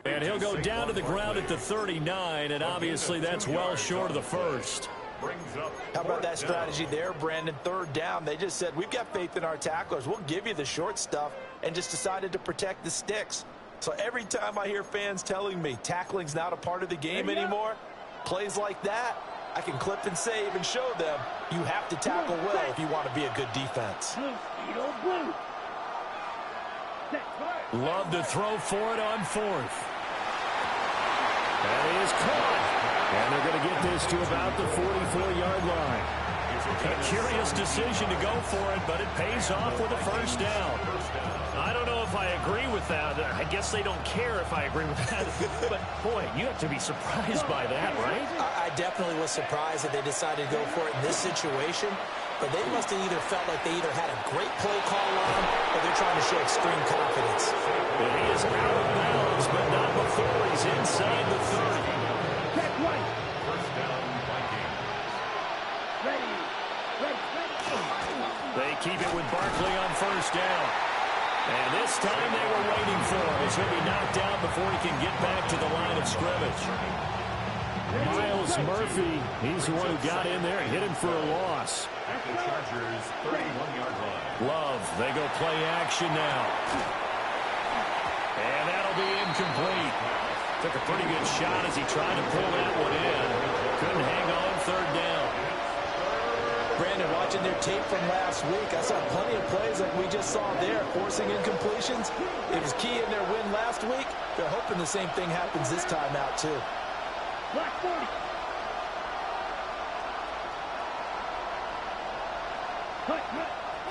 And he'll go down to the ground at the 39, and obviously that's well short of the first. How about that strategy there, Brandon? Third down, they just said, we've got faith in our tacklers. We'll give you the short stuff, and just decided to protect the sticks. So every time I hear fans telling me tackling's not a part of the game anymore, plays like that, I can clip and save and show them you have to tackle well if you want to be a good defense. Love to throw for it on fourth. And he is caught. And they're going to get this to about the 44-yard line. A curious decision to go for it, but it pays off with a first down. I don't know if I agree with that. I guess they don't care if I agree with that. But, boy, you have to be surprised by that, right? I definitely was surprised that they decided to go for it in this situation. But they must have either felt like they either had a great play call on or they're trying to show extreme confidence. And he is out of bounds, but not before he's inside the 30. First down, Vikings. They keep it with Barkley on first down. And this time they were waiting for him as he'll be knocked down before he can get back to the line of scrimmage. Miles Murphy, he's the one who got in there and hit him for a loss. At the Chargers' 31-yard line. Love, they go play action now. And that'll be incomplete. Took a pretty good shot as he tried to pull that one in. Couldn't hang on third down. Brandon, watching their tape from last week, I saw plenty of plays like we just saw there, forcing incompletions. It was key in their win last week. They're hoping the same thing happens this time out, too. Black 40.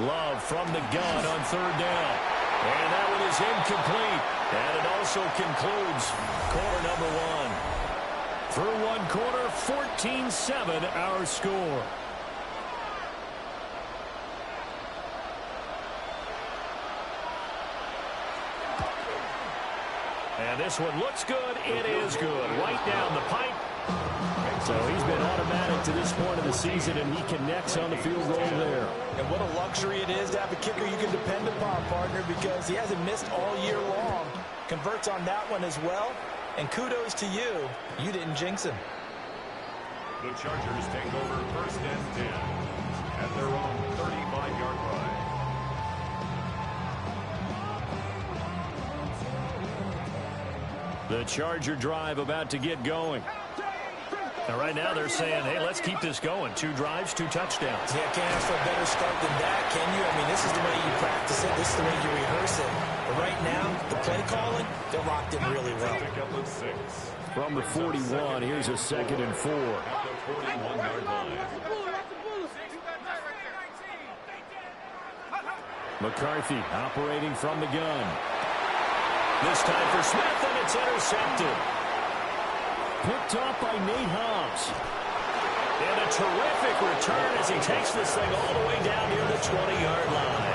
Love from the gun on third down. And that one is incomplete. And it also concludes quarter number one. Through one quarter, 14-7 our score. And this one looks good. It is good. Right down the pipe. So he's been automatic to this point of the season, and he connects on the field goal there. And what a luxury it is to have a kicker you can depend upon, partner, because he hasn't missed all year long. Converts on that one as well. And kudos to you. You didn't jinx him. The Chargers take over first and 10 at their own 35-yard line. The Charger drive about to get going. Now, right now they're saying, hey, let's keep this going. 2 drives, 2 touchdowns. Yeah, can't ask for a better start than that, can you? I mean, this is the way you practice it. This is the way you rehearse it. But right now, the play calling, they're locked in really well. From the 41, here's a 2nd and 4. At the 41-yard line. McCarthy operating from the gun. This time for Smith, and it's intercepted. Picked off by Nate Hobbs. And a terrific return as he takes this thing all the way down near the 20-yard line.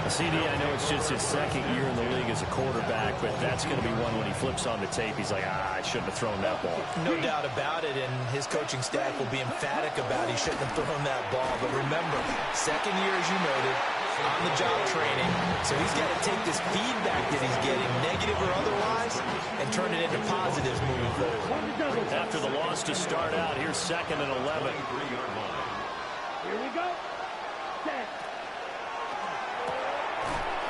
CD, I know it's just his second year in the league as a quarterback, but that's going to be one when he flips on the tape. He's like, I shouldn't have thrown that ball. No doubt about it, and his coaching staff will be emphatic about he shouldn't have thrown that ball. But remember, second year, as you noted, on-the-job training. So he's got to take this feedback that he's getting, negative or otherwise, and turn it into positives moving forward. After the loss to start out, here's 2nd and 11. Here we go. Set.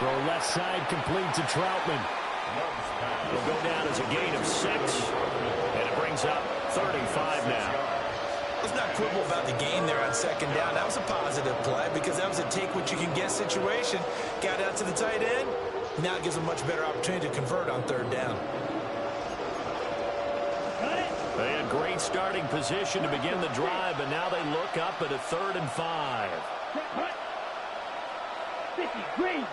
Throw left side complete to Troutman. Will go down as a gain of 6, and it brings up 35 now. Let's not quibble about the gain there on 2nd down. That was a positive play because that was a take-what-you-can-get situation. Got out to the tight end. Now it gives them much better opportunity to convert on 3rd down. They had great starting position to begin the drive, but now they look up at a 3rd and 5. 50, green.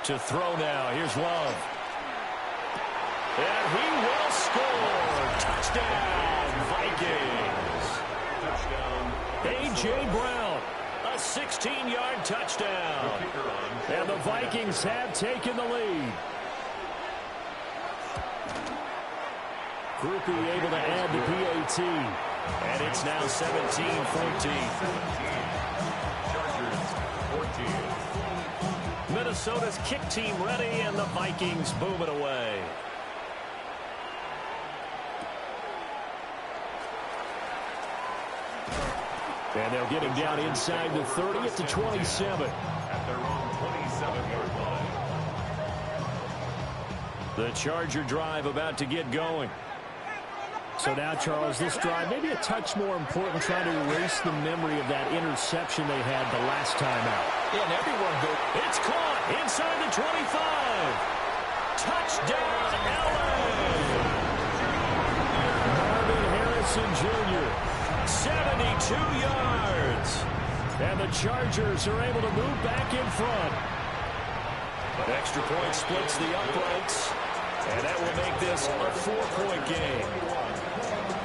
To throw now. Here's Love. And he will score. Touchdown, Vikings. Touchdown. A.J. Brown, a 16-yard touchdown. And the Vikings have taken the lead. Groupie able to add the PAT. And it's now 17-14. Chargers 14. Minnesota's kick team ready, and the Vikings boom it away. And they'll get him down inside the 30 at the 27. At their own 27-yard line. The Charger drive about to get going. So now, Charles, this drive maybe a touch more important, trying to erase the memory of that interception they had the last time out. Yeah, and everyone goes. It's caught inside the 25. Touchdown, LA! Marvin Harrison Jr., 72 yards. And the Chargers are able to move back in front. Extra point splits the uprights. And that will make this a 4-point game.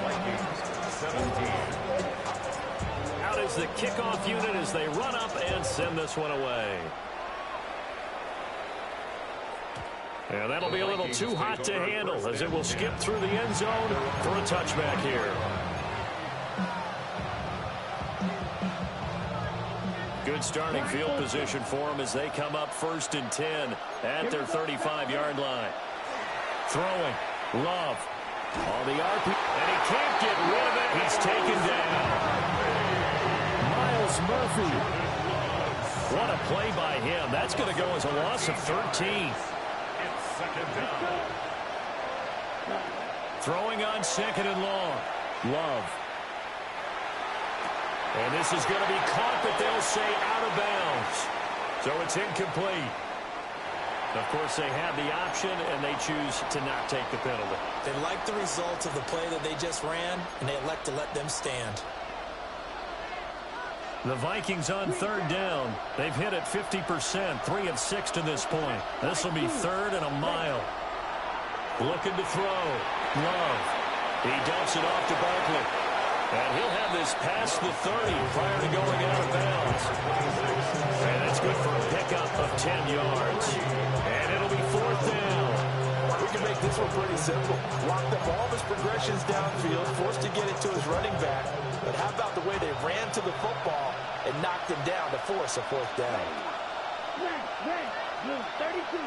Vikings 17. Out is the kickoff unit as they run up and send this one away. And that'll be a little too hot to handle as it will skip through the end zone for a touchback here. Good starting field position for them as they come up 1st and 10 at their 35-yard line. Throwing. Love. On the RP. And he can't get rid of it. He's taken down. Miles Murphy. What a play by him. That's going to go as a loss of 13. It's 2nd down. Throwing on 2nd and long. Love. And this is going to be caught, but they'll say out of bounds. So it's incomplete. Of course, they have the option, and they choose to not take the penalty. They like the results of the play that they just ran, and they elect to let them stand. The Vikings on 3rd down. They've hit it 50%, 3 of 6 to this point. This will be 3rd and a mile. Looking to throw. Love. He dumps it off to Barkley. And he'll have this past the 30 prior to going out of bounds. And it's good for a pickup of 10 yards. And it'll be 4th down. We can make this one pretty simple. Locked up all of his progressions downfield, forced to get it to his running back. But how about the way they ran to the football and knocked him down to force a 4th down? Red, blue, 32.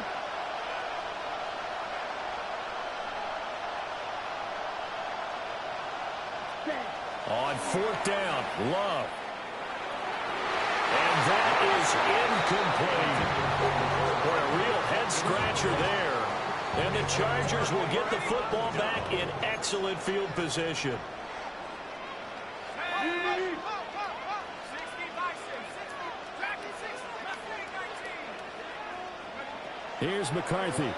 On 4th down, Love. And that is incomplete. Boy, a real head-scratcher there. And the Chargers will get the football back in excellent field position. Here's McCarthy.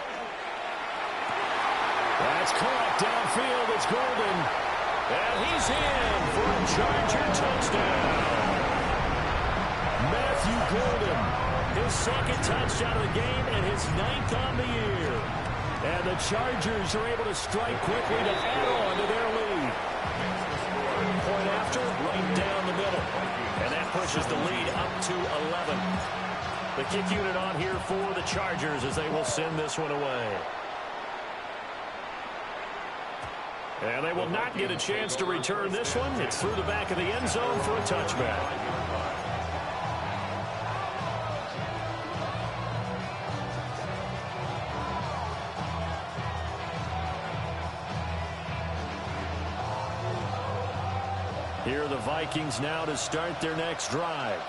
That's caught downfield. It's Golden. And he's in for a Charger touchdown. Matthew Golden, his 2nd touchdown of the game and his 9th on the year. And the Chargers are able to strike quickly to add on to their lead. Point after, right down the middle. And that pushes the lead up to 11. The kick unit on here for the Chargers as they will send this one away. And they will not get a chance to return this one. It's through the back of the end zone for a touchback. Here are the Vikings now to start their next drive.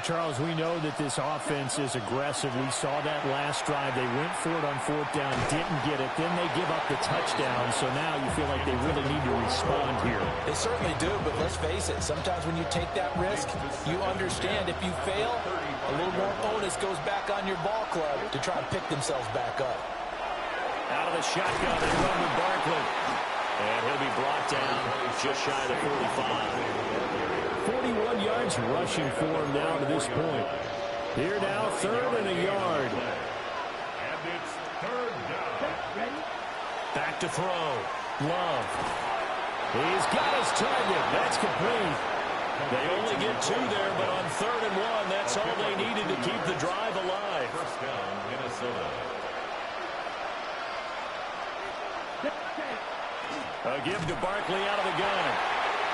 Charles, we know that this offense is aggressive. We saw that last drive. They went for it on 4th down, didn't get it. Then they give up the touchdown. So now you feel like they really need to respond here. They certainly do, but let's face it. Sometimes when you take that risk, you understand if you fail, a little more onus goes back on your ball club to try and pick themselves back up. Out of the shotgun, they run with Barkley. And he'll be brought down just shy of the 45. 41 yards rushing for him now to this point. Here now, 3rd and a yard. And it's 3rd down. Back to throw. Love. He's got his target. That's complete. They only get 2 there, but on 3rd and 1, that's all they needed to keep the drive alive. 1st down, Minnesota. A give to Barkley out of the gun.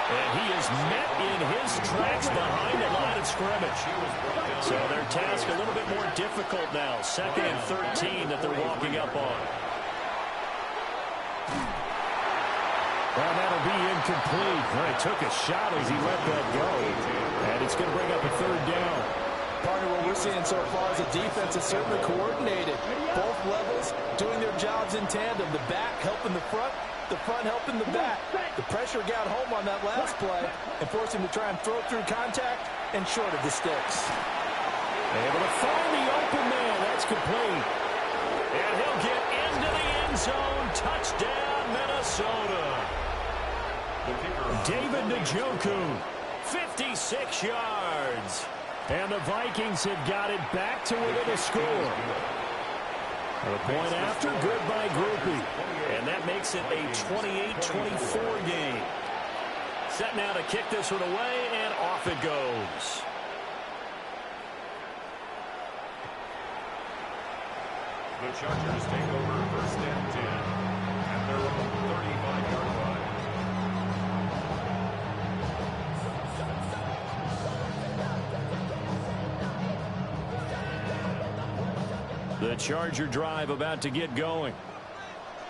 And he is met in his tracks behind the line of scrimmage. So their task a little bit more difficult now. 2nd and 13 that they're walking up on. Well, that'll be incomplete. Well, he took a shot as he let that go. And it's going to bring up a third down. Partner, what we're seeing so far is the defense is certainly coordinated. Both levels doing their jobs in tandem. The back helping the front helping the back. The pressure got home on that last play and forced him to try and throw through contact and short of the sticks. Able to find the open man. That's complete. And he'll get into the end zone. Touchdown, Minnesota. David Njoku, 56 yards. And the Vikings have got it back to within a score. A point after, good by Groupie. And that makes it a 28-24 game. Set now to kick this one away, and off it goes. The Chargers take over first and 10 at their own 35-yard line. The Charger drive about to get going.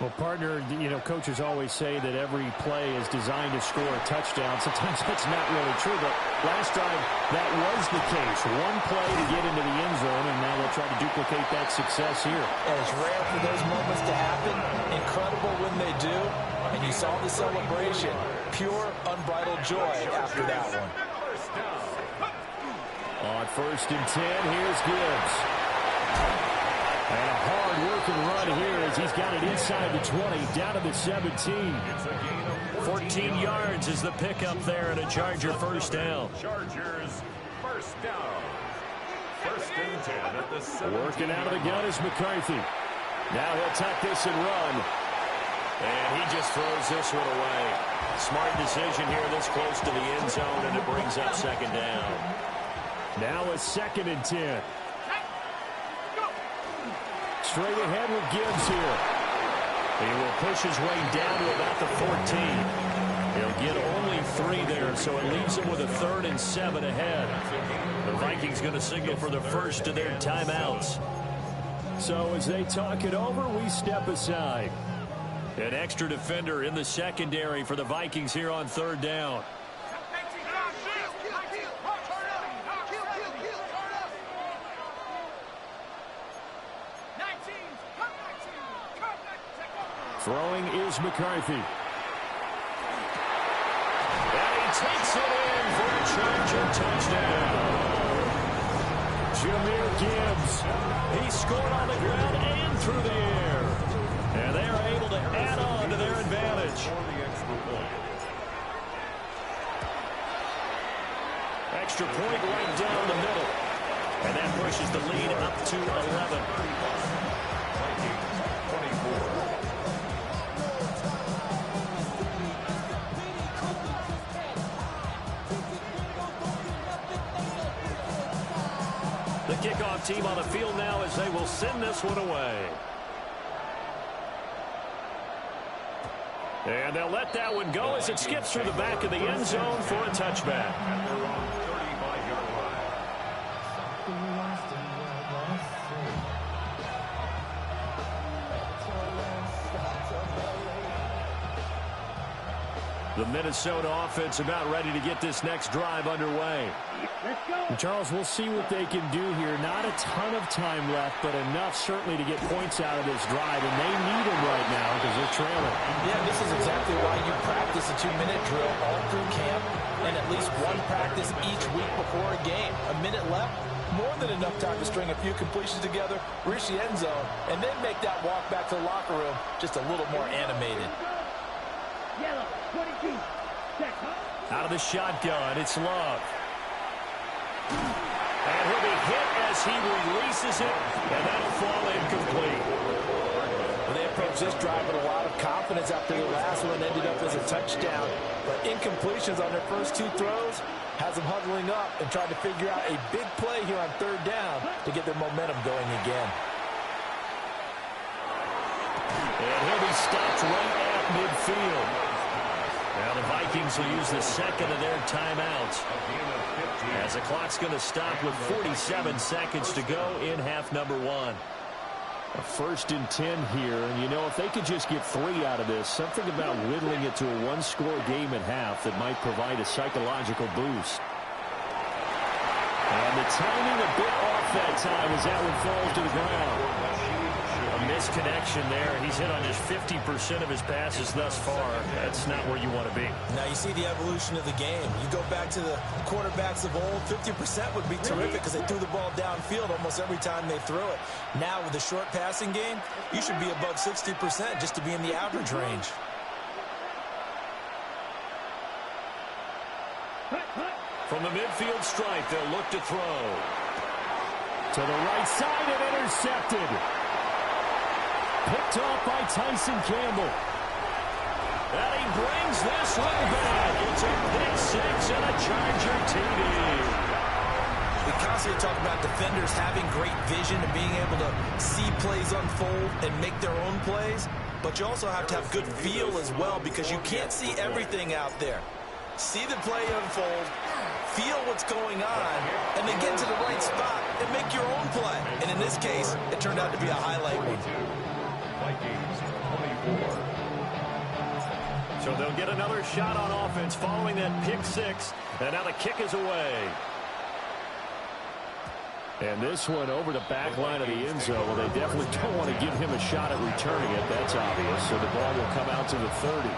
Well, partner, you know, coaches always say that every play is designed to score a touchdown. Sometimes that's not really true, but last drive that was the case. One play to get into the end zone, and now they'll try to duplicate that success here. And it's rare for those moments to happen. Incredible when they do. And you saw the celebration. Pure, unbridled joy after that one. On first and 10, here's Gibbs. And a hard-working run here as he's got it inside the 20, down to the 17. 14 yards is the pickup there, and a Charger first down. Chargers first down. First and 10 at the 17. Working out of the gun is McCarthy. Now he'll tuck this and run. And he just throws this one away. Smart decision here this close to the end zone, and it brings up second down. Now a second and 10. Straight ahead with Gibbs here. He will push his way down to about the 14. He'll get only 3 there, so it leaves him with a 3rd and 7 ahead. The Vikings going to signal for the first of their timeouts. So as they talk it over, we step aside. An extra defender in the secondary for the Vikings here on 3rd down. Throwing is McCarthy. And he takes it in for a Charger touchdown. Jahmyr Gibbs. He scored on the ground and through the air. And they are able to add on to their advantage. Extra point right down the middle. And that pushes the lead up to 11. The kickoff team on the field now as they will send this one away. And they'll let that one go as it skips through the back of the end zone for a touchback. At their own 35-yard line. The Minnesota offense about ready to get this next drive underway. And Charles, we'll see what they can do here. Not a ton of time left, but enough certainly to get points out of this drive, and they need them right now because they're trailing. Yeah, this is exactly why you practice a 2-minute drill all through camp and at least one practice each week before a game. A minute left, more than enough time to string a few completions together, reach the end zone, and then make that walk back to the locker room just a little more animated. Yellow, 22. Check. Out of the shotgun, it's Love. And he'll be hit as he releases it, and that'll fall incomplete. Well, they approached this drive with a lot of confidence after the last one ended up as a touchdown. But incompletions on their first 2 throws has them huddling up and trying to figure out a big play here on 3rd down to get their momentum going again. And he'll be stopped right at midfield. Now the Vikings will use the second of their timeouts, as the clock's going to stop with 47 seconds to go in half number 1. A 1st and 10 here, and you know, if they could just get 3 out of this, something about whittling it to a 1-score game at half that might provide a psychological boost. And the timing a bit off that time as that one falls to the ground. A misconnection there. He's hit on just 50% of his passes thus far. That's not where you want to be. Now you see the evolution of the game. You go back to the quarterbacks of old, 50% would be terrific because they threw the ball downfield almost every time they threw it. Now with the short passing game, you should be above 60% just to be in the average range. From the midfield stripe, they'll look to throw. To the right side and intercepted. Picked off by Tyson Campbell. And he brings this one back. It's a pick 6 and a Charger TD. We constantly talk about defenders having great vision and being able to see plays unfold and make their own plays. But you also have to have good feel as well because you can't see everything out there. See the play unfold, feel what's going on, and then get to the right spot and make your own play. And in this case, it turned out to be a highlight one. Vikings 24. So they'll get another shot on offense following that pick 6. And now the kick is away. And this one over the back line of the end zone. Well, they definitely don't want to give him a shot at returning it. That's obvious. So the ball will come out to the 30.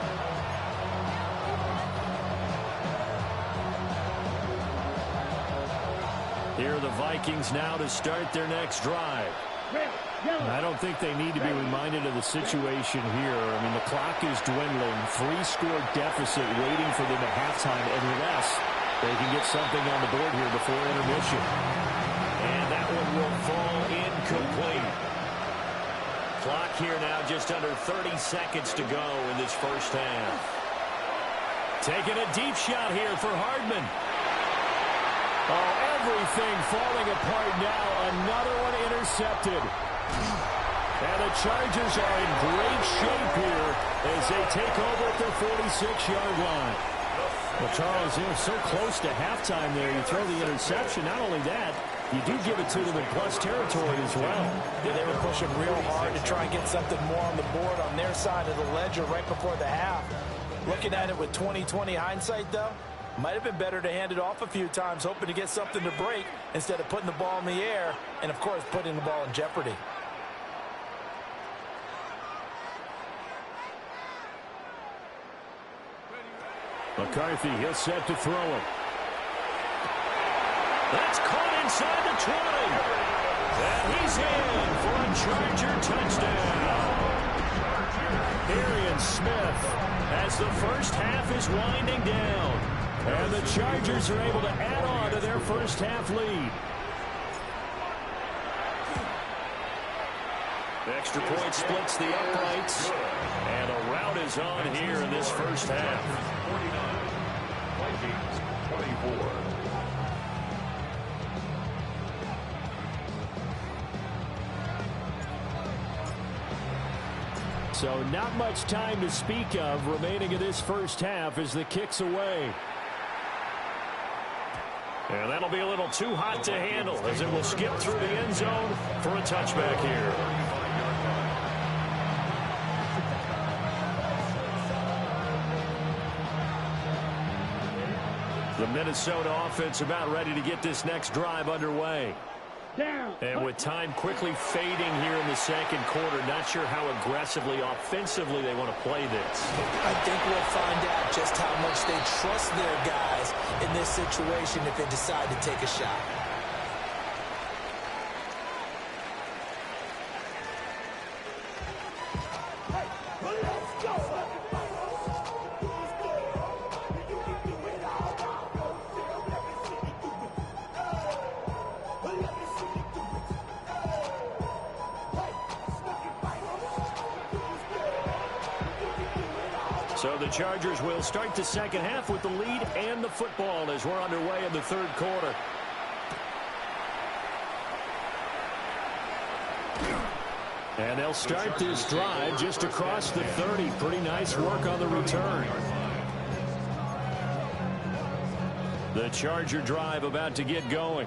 Here are the Vikings now to start their next drive. I don't think they need to be reminded of the situation here. I mean, the clock is dwindling. 3-score deficit waiting for them at halftime unless they can get something on the board here before intermission. And that one will fall incomplete. Clock here now just under 30 seconds to go in this first half. Taking a deep shot here for Hardman. Oh, everything falling apart now. Another one intercepted. And the Chargers are in great shape here as they take over at their 46-yard line. Well, Charles, they're so close to halftime there. You throw the interception. Not only that, you do give it to them in plus territory as well. Yeah, they were pushing real hard to try and get something more on the board on their side of the ledger right before the half. Looking at it with 20/20 hindsight, though, might have been better to hand it off a few times, hoping to get something to break instead of putting the ball in the air and, of course, putting the ball in jeopardy. McCarthy, he'll set to throw him. That's caught inside the 20. And he's in for a Charger touchdown. Arian Smith as the first half is winding down. And the Chargers are able to add on to their first half lead. Extra point splits the uprights. And a rout is on here in this first half. 49. Vikings 24. So not much time to speak of remaining in this first half as the kick's away. And that'll be a little too hot to handle as it will skip through the end zone for a touchback here. The Minnesota offense about ready to get this next drive underway. And with time quickly fading here in the second quarter, not sure how aggressively, offensively they want to play this. I think we'll find out just how much they trust their guys in this situation if they decide to take a shot. So the Chargers will start the second half with the lead and the football as we're underway in the third quarter. And they'll start this drive just across the 30. Pretty nice work on the return. The Charger drive about to get going.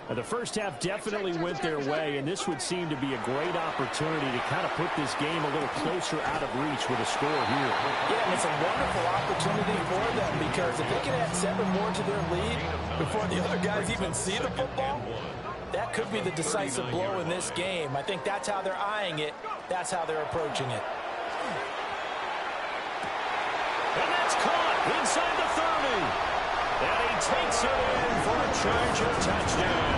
The first half definitely went their way, and this would seem to be a great opportunity to kind of put this game a little closer out of reach with a score here. Yeah, and it's a wonderful opportunity for them because if they can add 7 more to their lead before the other guys even see the football, that could be the decisive blow in this game. I think that's how they're eyeing it. That's how they're approaching it. And that's caught inside the 30. And he takes it in for a Charger touchdown.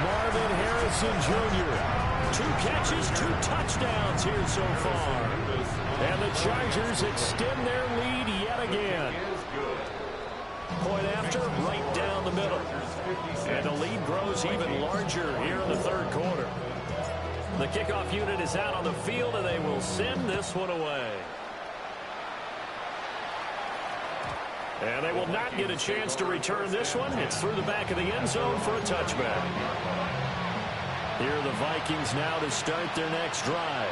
Marvin Harrison Jr. 2 catches, 2 touchdowns here so far. And the Chargers extend their lead yet again. Point after, right down the middle. And the lead grows even larger here in the third quarter. The kickoff unit is out on the field, and they will send this one away. And they will not get a chance to return this one. It's through the back of the end zone for a touchback. Here are the Vikings now to start their next drive.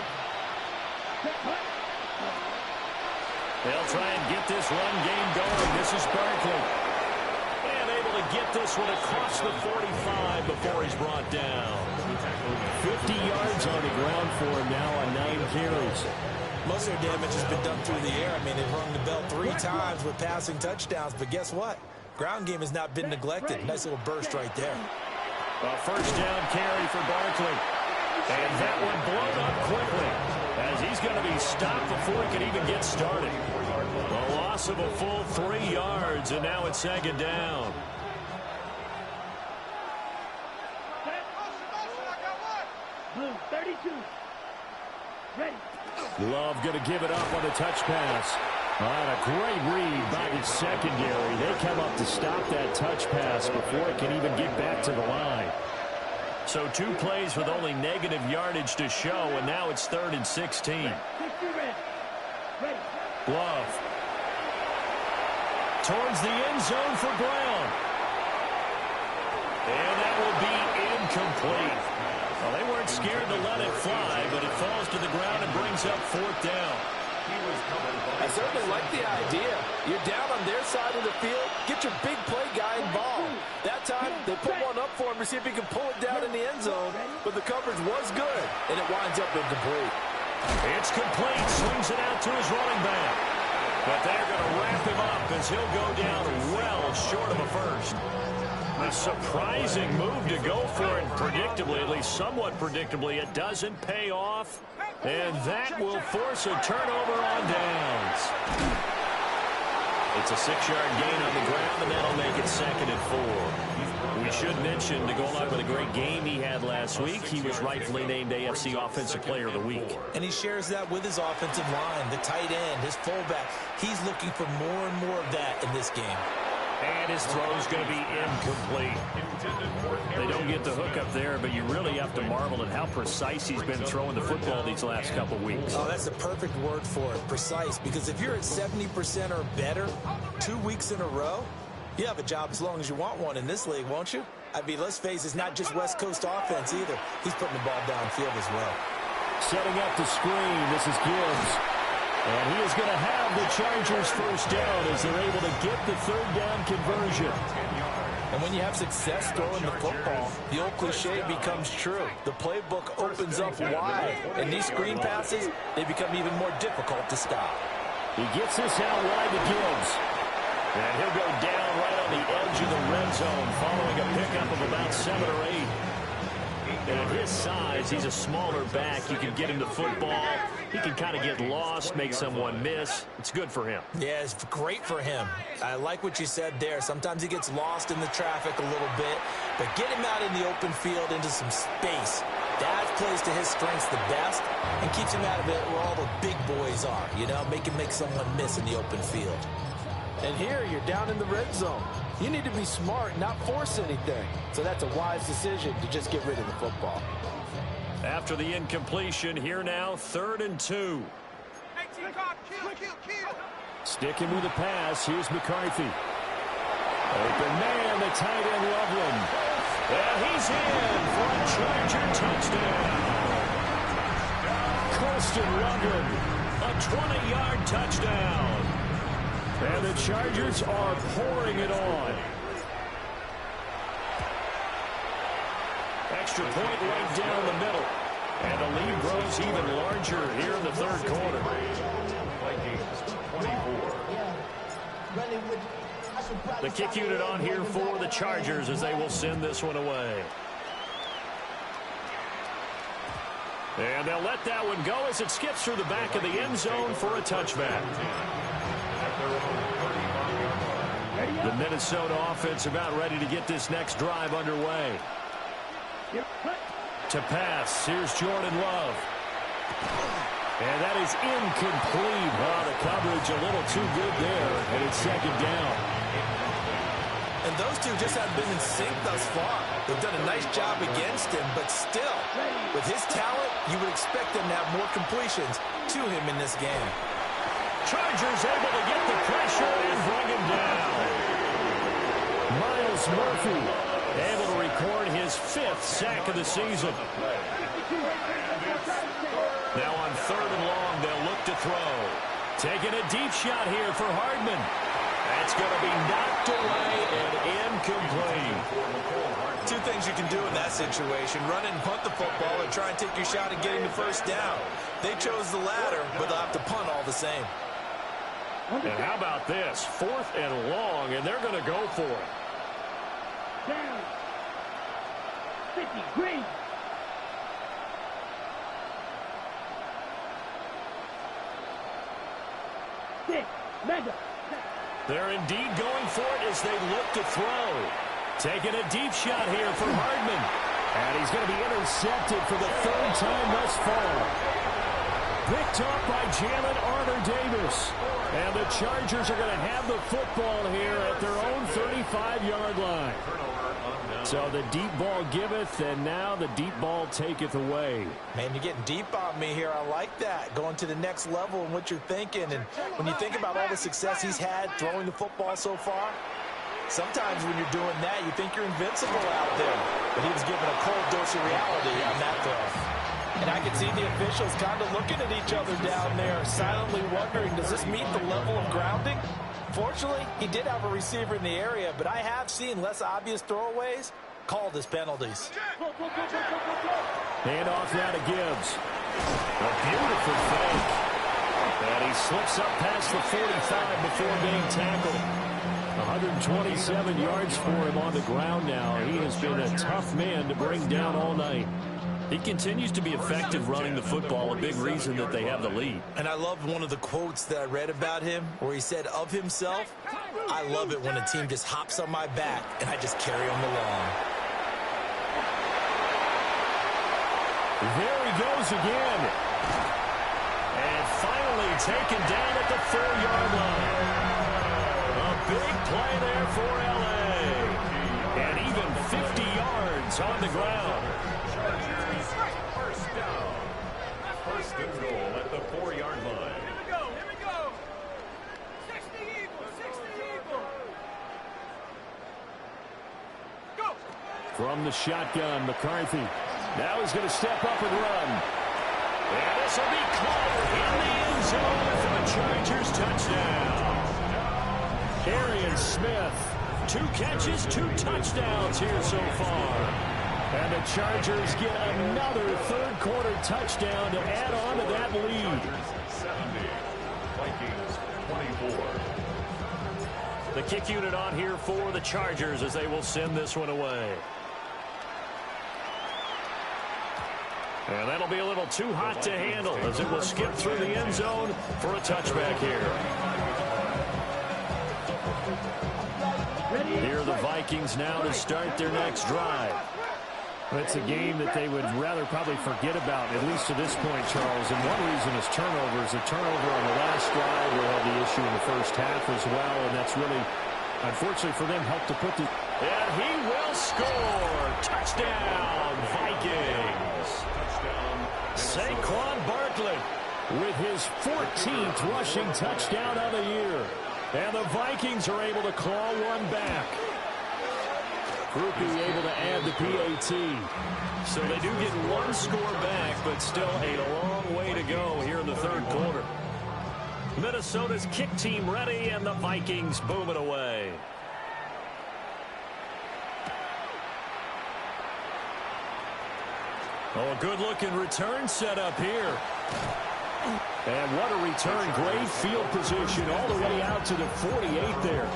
They'll try and get this run game going. This is Barkley. And able to get this one across the 45 before he's brought down. 50 yards on the ground for him now on 9 carries. Most of their damage has been done through the air. I mean, they've rung the bell 3 times with passing touchdowns. But guess what? Ground game has not been neglected. Nice little burst right there. A first down carry for Barkley. And that one blown up quickly as he's going to be stopped before he can even get started. A loss of a full 3 yards, and now it's 2nd down. Blue, 32. Ready. Love going to give it up on the touch pass. And a great read by the secondary. They come up to stop that touch pass before it can even get back to the line. So 2 plays with only negative yardage to show, and now it's 3rd and 16. Love. Towards the end zone for Brown. And that will be incomplete. Well, they weren't scared to let it fly, but it falls to the ground and brings up 4th down. I certainly like the idea. You're down on their side of the field. Get your big play guy involved. That time, they put one up for him to see if he can pull it down in the end zone, but the coverage was good, and it winds up incomplete. It's complete. Swings it out to his running back. But they're going to wrap him up as he'll go down well short of a first. A surprising move to go for it predictably, at least somewhat predictably. It doesn't pay off, and that will force a turnover on downs. It's a 6-yard gain on the ground, and that'll make it 2nd and 4. We should mention, to go along with a great game he had last week, he was rightfully named AFC Offensive Player of the Week. And he shares that with his offensive line, the tight end, his fullback. He's looking for more and more of that in this game. And his throw is going to be incomplete. They don't get the hook up there, but you really have to marvel at how precise he's been throwing the football these last couple weeks. Oh, that's the perfect word for it, precise. Because if you're at 70% or better 2 weeks in a row, you have a job as long as you want one in this league, won't you? I mean, let's face it, it's not just West Coast offense either. He's putting the ball downfield as well. Setting up the screen, this is Gibbs. And he is going to have the Chargers first down as they're able to get the 3rd down conversion. And when you have success throwing the football, the old cliche becomes true. The playbook opens up wide, and these screen passes, they become even more difficult to stop. He gets this out wide to Gibbs. And he'll go down right on the edge of the red zone following a pickup of about 7 or 8. And at his size, he's a smaller back. You can get him the football. He can kind of get lost, make someone miss. It's good for him. Yeah, it's great for him. I like what you said there. Sometimes he gets lost in the traffic a little bit, but get him out in the open field into some space. That plays to his strengths the best and keeps him out of it where all the big boys are, you know, make someone miss in the open field. And here, you're down in the red zone. You need to be smart, not force anything. So that's a wise decision to just get rid of the football. After the incompletion, here now, 3rd and 2. Sticking with the pass, here's McCarthy. Open man, the tight end Loveland. And he's in for a Charger touchdown. Colston Loveland, A 20-yard touchdown. And the Chargers are pouring it on. extra point right down the middle. And the lead grows even larger here in the third quarter. Vikings 24. The kick unit on here for the Chargers as they will send this one away. And they'll let that one go as it skips through the back of the end zone for a touchback. The Minnesota offense about ready to get this next drive underway. To pass, here's Jordan Love. And that is incomplete. Oh, the coverage a little too good there, and it's second down. And those two just haven't been in sync thus far. They've done a nice job against him, but still, with his talent, you would expect them to have more completions to him in this game. Chargers able to get the pressure and bring him down. Miles Murphy able to record his 5th sack of the season. Now on 3rd and long, they'll look to throw. Taking a deep shot here for Hardman. That's going to be knocked away and incomplete. Two things you can do in that situation: run it and punt the football, or try and take your shot at getting the first down. They chose the latter, but they'll have to punt all the same. And how about this? 4th and long, and they're going to go for it. Down. 50, green. Six, mega. They're indeed going for it as they look to throw. Taking a deep shot here for Hardman. And he's going to be intercepted for the 3rd time thus far. Picked up by Jalen Armour-Davis. And the Chargers are going to have the football here at their own 35-yard line. So the deep ball giveth, and now the deep ball taketh away. Man, you're getting deep on me here. I like that. Going to the next level in what you're thinking. And when you think about all the success he's had throwing the football so far, sometimes when you're doing that, you think you're invincible out there. But he was given a cold dose of reality on that throw. And I can see the officials kind of looking at each other down there, silently wondering, does this meet the level of grounding? Fortunately, he did have a receiver in the area, but I have seen less obvious throwaways called as penalties. Hand off now to Gibbs. A beautiful fake. And he slips up past the 45 before being tackled. 127 yards for him on the ground now. He has been a tough man to bring down all night. He continues to be effective running the football, a big reason that they have the lead. And I love one of the quotes that I read about him where he said of himself, "I love it when a team just hops on my back and I just carry them along." There he goes again. And finally taken down at the 4-yard line. A big play there for L.A. And even 50 yards on the ground. First down. First and goal at the 4-yard line. Here we go. 60 Eagles, 60 Eagles. Go. From the shotgun, McCarthy. Now he's going to step up and run. And this will be caught in the end zone for the Chargers touchdown. Arian Smith, 2 catches, 2 touchdowns here so far. And the Chargers get another 3rd quarter touchdown to add on to that lead. 70. Vikings 24. The kick unit on here for the Chargers as they will send this one away. And that'll be a little too hot to handle as it will skip through the end zone for a touchback here. Here are the Vikings now to start their next drive. It's a game that they would rather probably forget about, at least to this point, Charles. And one reason is turnovers. A turnover on the last drive. We had the issue in the first half as well, and that's really, unfortunately for them, helped to put the... And he will score. Touchdown, Vikings. Saquon Barkley with his 14th rushing touchdown of the year. And the Vikings are able to claw one back. Groupie able to add the PAT. So they do get 1 score back, but still a long way to go here in the 3rd quarter. Minnesota's kick team ready, and the Vikings booming away. Oh, a good-looking return set up here. And what a return. Great field position all the way out to the 48 there.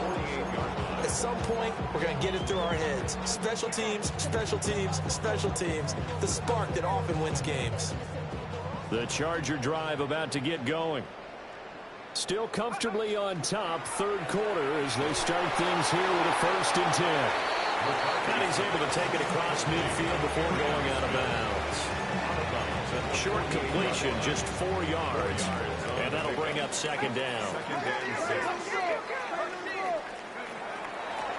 At some point, we're going to get it through our heads. Special teams, special teams, special teams. The spark that often wins games. The Charger drive about to get going. Still comfortably on top, third quarter as they start things here with a 1st and 10. And he's able to take it across midfield before going out of bounds. Short completion, just 4 yards. And that'll bring up 2nd down.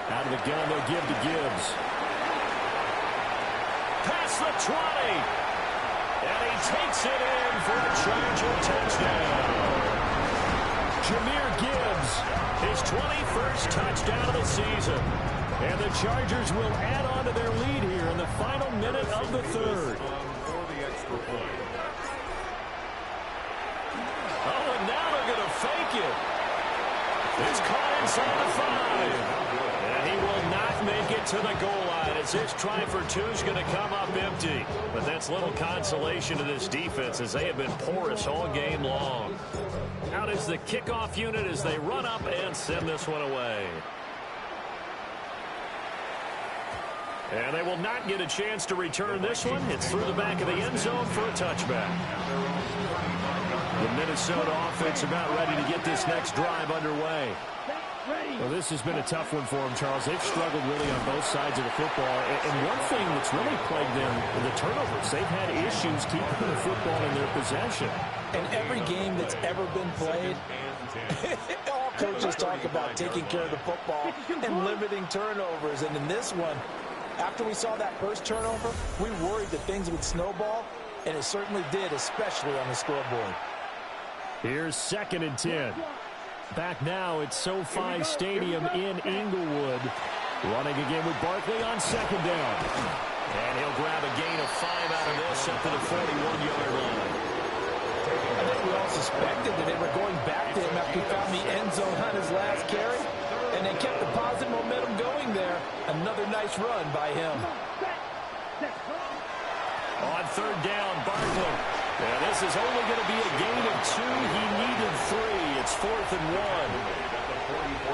Out of the gun, they'll give to Gibbs. Past the 20. And he takes it in for a Charger touchdown. Jahmyr Gibbs, his 21st touchdown of the season. And the Chargers will add on to their lead here in the final minute of the 3rd. Oh, and now they're going to fake it. It's caught inside the 5. And he will not make it to the goal line as this try for 2 is going to come up empty. But that's little consolation to this defense as they have been porous all game long. Out is the kickoff unit as they run up and send this one away. And they will not get a chance to return this one. It's through the back of the end zone for a touchback. The Minnesota offense about ready to get this next drive underway. Well, this has been a tough one for them, Charles. They've struggled really on both sides of the football. And one thing that's really plagued them are the turnovers. They've had issues keeping the football in their possession. And every game that's ever been played, all coaches talk about taking care of the football and limiting turnovers. And in this one, after we saw that first turnover, we worried that things would snowball, and it certainly did, especially on the scoreboard. Here's 2nd and 10. Back now at SoFi Stadium in Inglewood. Running again with Barkley on 2nd down. And he'll grab a gain of 5 out of this up to the 41-yard line. I think we all suspected that they were going back to him after he found the end zone on his last carry, and they kept the positive momentum going there. Another nice run by him. On 3rd down, Barkley. Yeah, this is only going to be a gain of 2. He needed 3. It's 4th and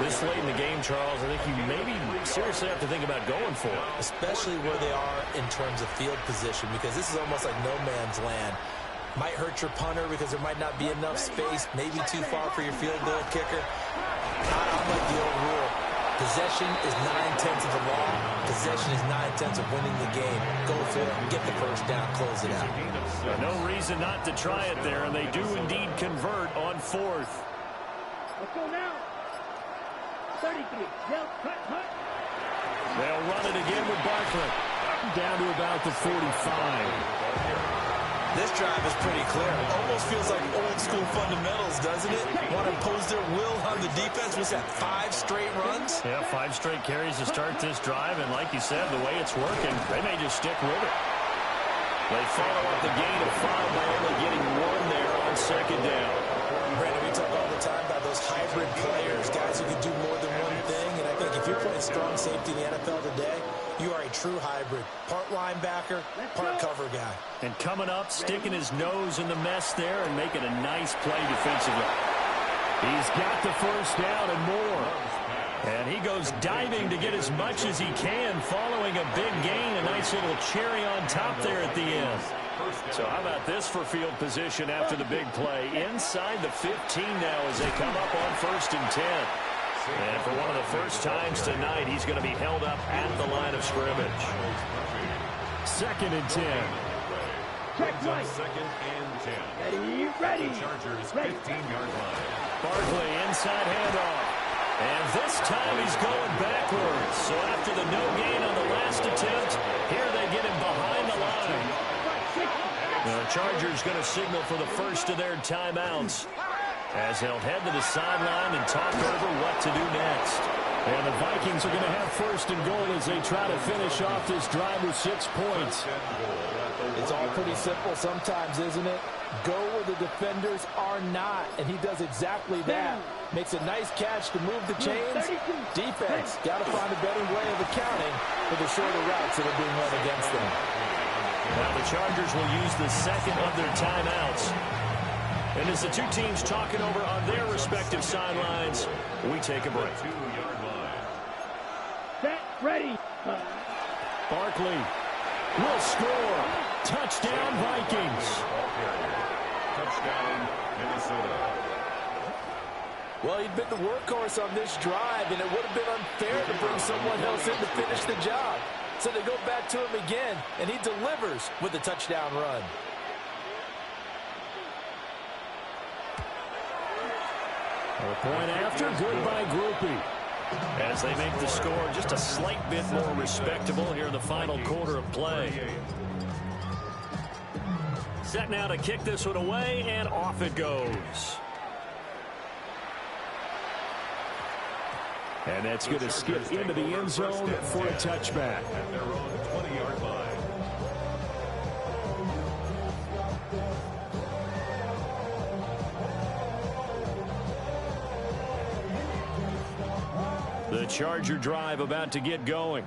1. This late in the game, Charles, I think you maybe seriously have to think about going for it. Especially where they are in terms of field position, because this is almost like no man's land. Might hurt your punter because there might not be enough space, maybe too far for your field goal kicker. I'm like the old rule. Possession is 9/10 of the law. Possession is 9/10 of winning the game. Go for it, get the first down, close it out. No reason not to try it there, and they do indeed convert on 4th. Let's go now. 33. They'll run it again with Barkley. Down to about the 45. This drive is pretty clear. Almost feels like old school fundamentals, doesn't it? Want to impose their will on the defense. Was that 5 straight runs? Yeah, 5 straight carries to start this drive, and like you said, the way it's working, they may just stick with it. They follow up the gain of 5 by only getting 1 there on 2nd down. Brandon, we talk all the time about those hybrid players, guys who can do more than one thing, and I think if you're playing strong safety in the NFL today, you are a true hybrid. Part linebacker, part cover guy. And coming up, sticking his nose in the mess there and making a nice play defensively. He's got the 1st down and more. And he goes diving to get as much as he can, following a big gain. A nice little cherry on top there at the end. So how about this for field position after the big play? Inside the 15 now as they come up on 1st and 10. And for one of the first times tonight, he's going to be held up at the line of scrimmage. 2nd and 10. Check right. 2nd and 10. Ready. The Chargers 15-yard line. Barkley inside handoff. And this time he's going backwards. So after the no gain on the last attempt, here they get him behind the line. The Chargers going to signal for the first of their timeouts, as they'll head to the sideline and talk over what to do next. And the Vikings are going to have 1st and goal as they try to finish off this drive with 6 points. It's all pretty simple sometimes, isn't it? Go where the defenders are not, and he does exactly that. Makes a nice catch to move the chains. Defense got to find a better way of accounting for the shorter routes that are being run against them. Now the Chargers will use the second of their timeouts. And as the two teams talking over on their respective sidelines, we take a break. Set, ready. Barkley will score. Touchdown, Vikings. Touchdown, Minnesota. Well, he'd been the workhorse on this drive, and it would have been unfair to bring someone else in to finish the job. So they go back to him again, and he delivers with a touchdown run. A point after, good by Groupie. As they make the score just a slight bit more respectable here in the final quarter of play. Set now to kick this one away, and off it goes. And that's going to skip into the end zone for a touchback. At their own 20-yard line. The Charger drive about to get going.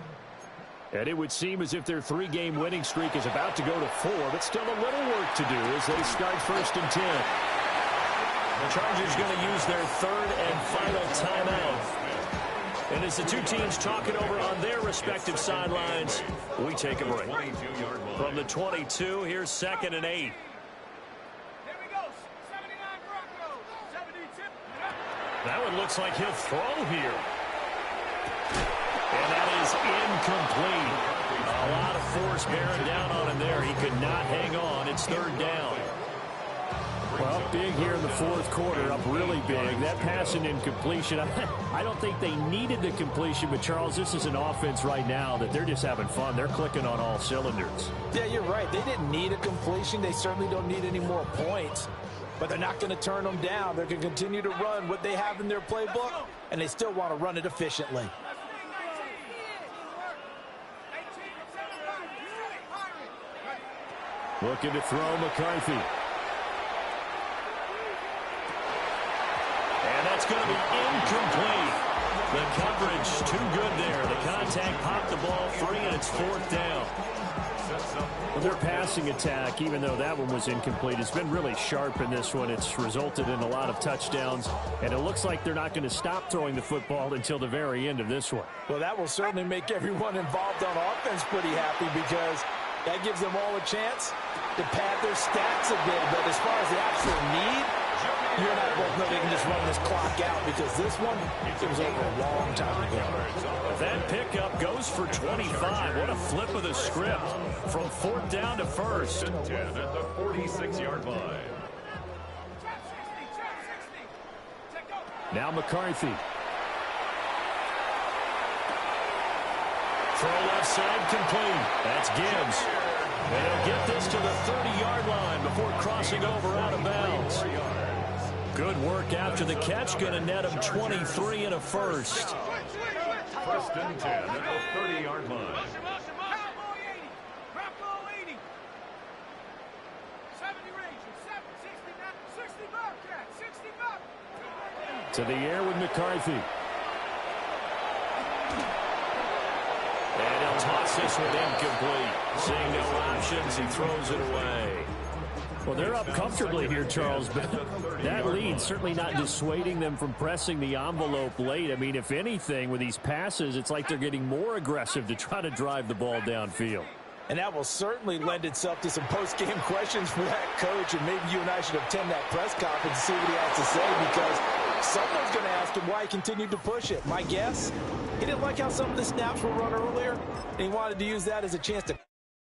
And it would seem as if their three-game winning streak is about to go to 4, but still a little work to do as they start 1st and 10. The Chargers going to use their third and final timeout. And as the two teams talking over on their respective sidelines, we take a break. From the 22, here's 2nd and 8. Here we go. 79 Broncos. 72. That one looks like he'll throw here. And that is incomplete. A lot of force bearing down on him there. He could not hang on. It's 3rd down. Well, big here in the 4th quarter, up really big. That pass and incompletion, I don't think they needed the completion, but Charles, this is an offense right now that they're just having fun. They're clicking on all cylinders. Yeah, you're right. They didn't need a completion. They certainly don't need any more points. But they're not going to turn them down. They're going to continue to run what they have in their playbook, and they still want to run it efficiently. Looking to throw McCarthy. And that's going to be incomplete. The coverage too good there. The contact popped the ball free, and it's 4th down. Well, their passing attack, even though that one was incomplete, has been really sharp in this one. It's resulted in a lot of touchdowns, and it looks like they're not going to stop throwing the football until the very end of this one. Well, that will certainly make everyone involved on offense pretty happy because that gives them all a chance to pad their stats a bit. But as far as the actual need, you and I both know they can just run this clock out because this one, it was over a long time ago. That pickup goes for 25. What a flip of the script from 4th down to 1st. 10 at the 46-yard line. Now McCarthy. Throw left side complete. That's Gibbs. And he'll get this to the 30-yard line before crossing over out of bounds. Good work after the catch. Going to net him 23 and a first. 1st and 10 at the 30-yard line. To the air with McCarthy. And he'll toss this one incomplete. Seeing no options, he throws it away. Well, they're up comfortably here, Charles, but that lead certainly not dissuading them from pressing the envelope late. I mean, if anything, with these passes, it's like they're getting more aggressive to try to drive the ball downfield. And that will certainly lend itself to some post-game questions for that coach, and maybe you and I should attend that press conference to see what he has to say, because someone's going to ask him why he continued to push it. My guess, he didn't like how some of the snaps were run earlier, and he wanted to use that as a chance to